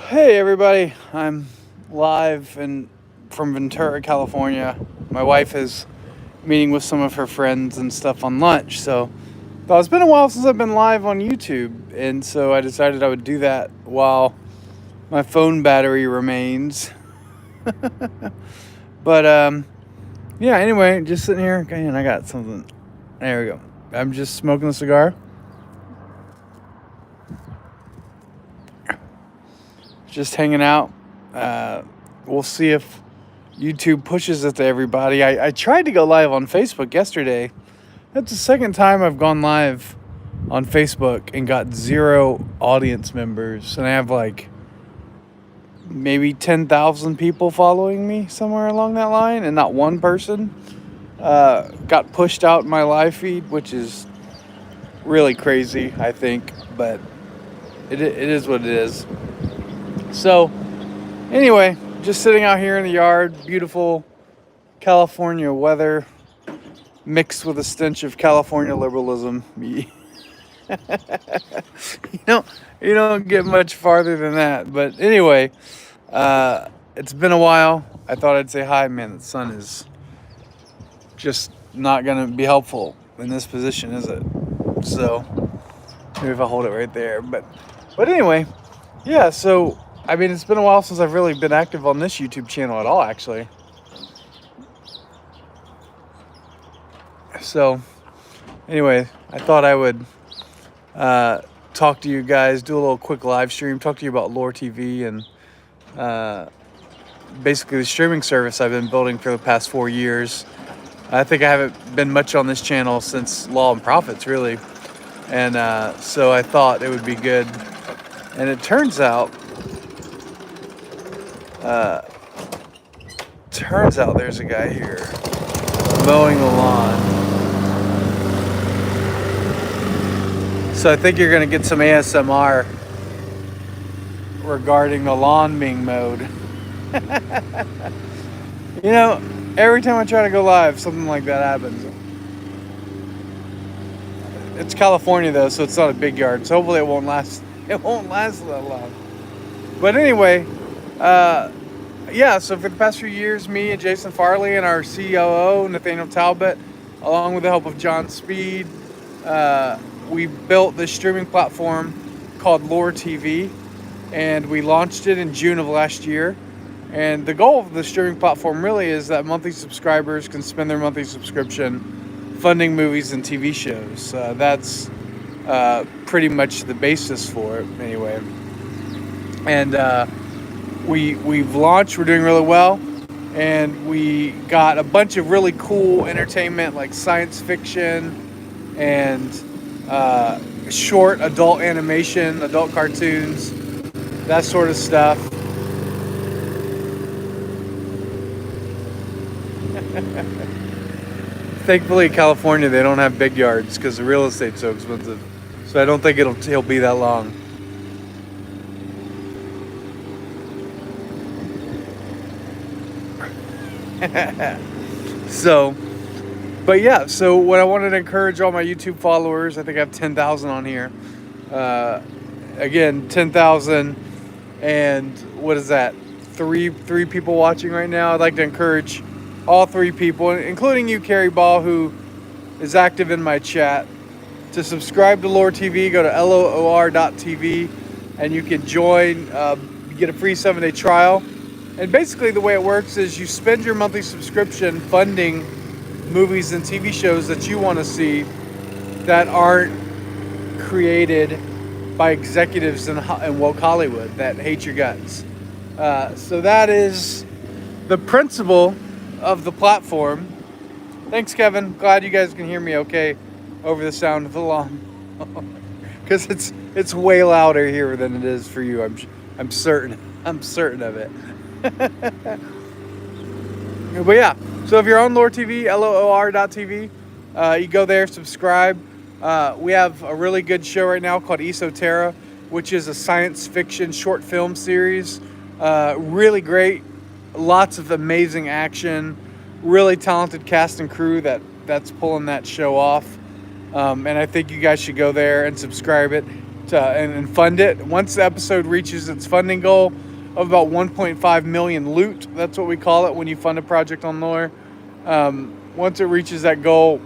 Hey everybody, I'm live from Ventura, California. My wife is meeting with some of her friends and stuff on lunch, so thought it's been a while since I've been live on YouTube, and so I decided I would do that while my phone battery remains. But yeah. Anyway, just sitting here. Okay, and I got something. There we go. I'm just smoking a cigar, just hanging out. We'll see if YouTube pushes it to everybody. I tried to go live on Facebook yesterday. That's the second time I've gone live on Facebook and got 0 audience members. And I have like maybe 10,000 people following me somewhere along that line. And not one person got pushed out in my live feed, which is really crazy, I think. But it is what it is. So, anyway, just sitting out here in the yard. Beautiful California weather mixed with a stench of California liberalism. you don't you don't get much farther than that. But anyway, it's been a while. I thought I'd say hi. Man, the sun is just not gonna be helpful in this position, is it? So maybe if I hold it right there. But anyway, yeah. So I mean, it's been a while since I've really been active on this YouTube channel at all, actually. So anyway, I thought I would talk to you guys, do a little quick live stream, talk to you about Lore TV and basically the streaming service I've been building for the past 4 years. I think I haven't been much on this channel since Law and Prophets, really. And so I thought it would be good. And it turns out there's a guy here mowing the lawn. So I think you're going to get some ASMR regarding the lawn being mowed. You know, every time I try to go live, something like that happens. It's California though, so it's not a big yard. So hopefully it won't last that long. But anyway, yeah, so for the past few years, me and Jason Farley and our COO, Nathaniel Talbot, along with the help of John Speed, we built this streaming platform called Lore TV, and we launched it in June of last year. And the goal of the streaming platform really is that monthly subscribers can spend their monthly subscription funding movies and TV shows. That's pretty much the basis for it, anyway. And we've launched. We're doing really well, and we got a bunch of really cool entertainment like science fiction and short adult animation, adult cartoons, that sort of stuff. Thankfully, California, they don't have big yards because the real estate's so expensive. So I don't think he'll be that long. So, but yeah, so what I wanted to encourage all my YouTube followers, I think I have 10,000 on here. Again, 10,000, and what is that? Three people watching right now. I'd like to encourage all 3 people, including you, Carrie Ball, who is active in my chat, to subscribe to Lore TV. Go to LOOR.TV, and you can join. You get a free 7-day trial. And basically the way it works is you spend your monthly subscription funding movies and TV shows that you want to see that aren't created by executives in woke Hollywood that hate your guts. So that is the principle of the platform. Thanks, Kevin. Glad you guys can hear me okay over the sound of the lawn, because it's way louder here than it is for you. I'm certain of it. But yeah, so if you're on Lore TV, LOOR.TV, you go there, subscribe. We have a really good show right now called Esoterra, which is a science fiction short film series. Really great, lots of amazing action, really talented cast and crew that's pulling that show off. And I think you guys should go there and subscribe it. and fund it. Once the episode reaches its funding goal of about 1.5 million loot, that's what we call it when you fund a project on Lore. Once it reaches that goal,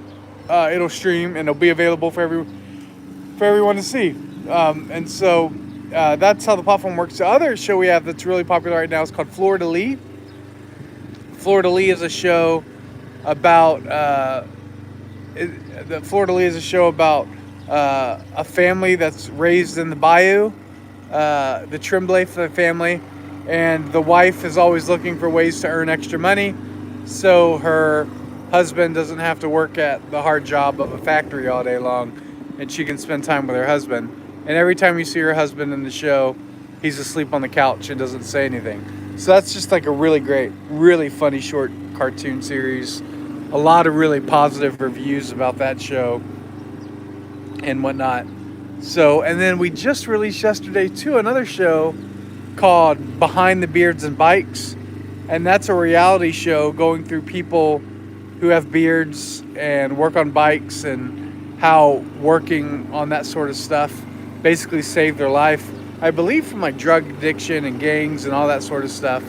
it'll stream and it'll be available for everyone to see. And so that's how the platform works. The other show we have that's really popular right now is called Fleur de Lis. Fleur de Lis is a show about a family that's raised in the bayou, the Tremblay family, and the wife is always looking for ways to earn extra money, so her husband doesn't have to work at the hard job of a factory all day long, and she can spend time with her husband. And every time you see her husband in the show, he's asleep on the couch and doesn't say anything. So that's just like a really great, really funny short cartoon series. A lot of really positive reviews about that show and whatnot. So, and then we just released yesterday too another show called Behind the Beards and Bikes, and that's a reality show going through people who have beards and work on bikes and how working on that sort of stuff basically saved their life, I believe, from like drug addiction and gangs and all that sort of stuff.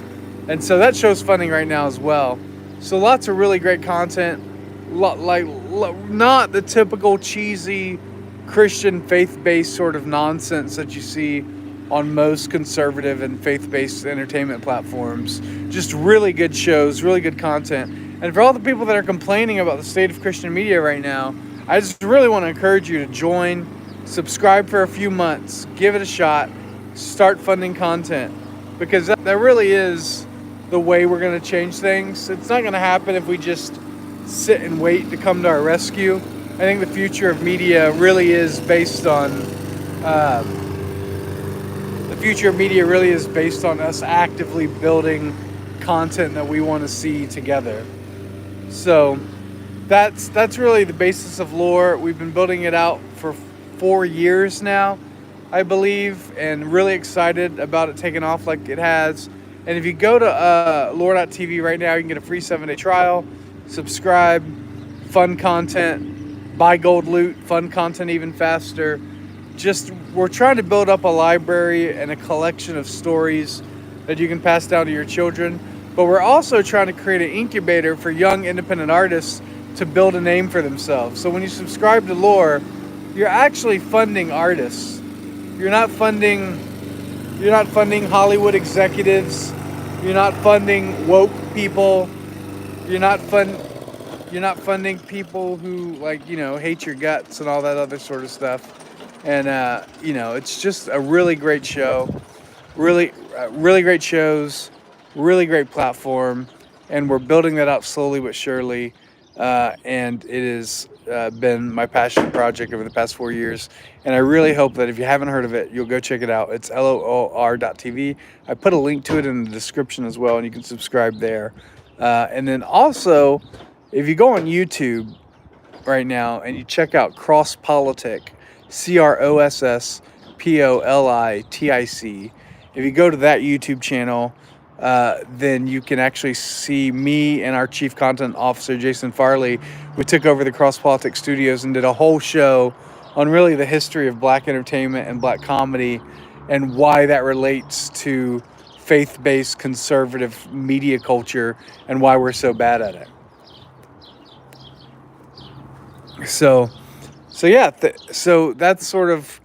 And so that show's funding right now as well. So lots of really great content, not the typical cheesy Christian faith-based sort of nonsense that you see on most conservative and faith-based entertainment platforms. Just really good shows, really good content. And for all the people that are complaining about the state of Christian media right now, I just really want to encourage you to join, subscribe for a few months, give it a shot, start funding content, because that really is the way we're going to change things. It's not going to happen if we just sit and wait to come to our rescue. I think the future of media really is based on us actively building content that we want to see together. So that's really the basis of Lore. We've been building it out for 4 years now, I believe, and really excited about it taking off like it has. And if you go to lore.tv right now, you can get a free 7-day trial, subscribe, fun content, buy gold loot, fun content even faster. We're trying to build up a library and a collection of stories that you can pass down to your children. But we're also trying to create an incubator for young independent artists to build a name for themselves. So when you subscribe to Lore, you're actually funding artists. You're not funding Hollywood executives. You're not funding woke people. You're not funding people who hate your guts and all that other sort of stuff. And it's just a really great show. Really great shows. Really great platform, and we're building that out slowly but surely, and it has been my passion project over the past 4 years, and I really hope that if you haven't heard of it, you'll go check it out. It's LOR.TV. I put a link to it in the description as well, and you can subscribe there. And then also, if you go on YouTube right now and you check out Cross Politic, CROSSPOLITIC, if you go to that YouTube channel, then you can actually see me and our chief content officer, Jason Farley. We took over the Cross Politics Studios and did a whole show on really the history of black entertainment and black comedy and why that relates to faith-based conservative media culture and why we're so bad at it. So that's sort of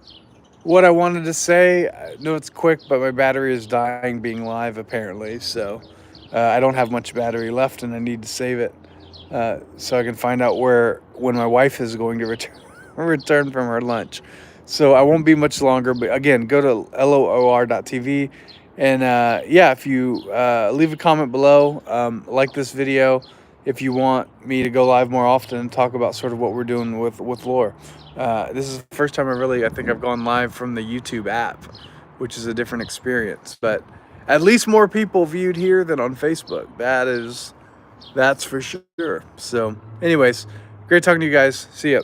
what I wanted to say. I know it's quick, but my battery is dying being live apparently. So I don't have much battery left and I need to save it so I can find out when my wife is going to return from her lunch. So I won't be much longer, but again, go to LOR.TV and if you leave a comment below, like this video if you want me to go live more often and talk about sort of what we're doing with Lore. This is the first time I think I've gone live from the YouTube app, which is a different experience. But at least more people viewed here than on Facebook. That's for sure. So anyways, great talking to you guys. See ya.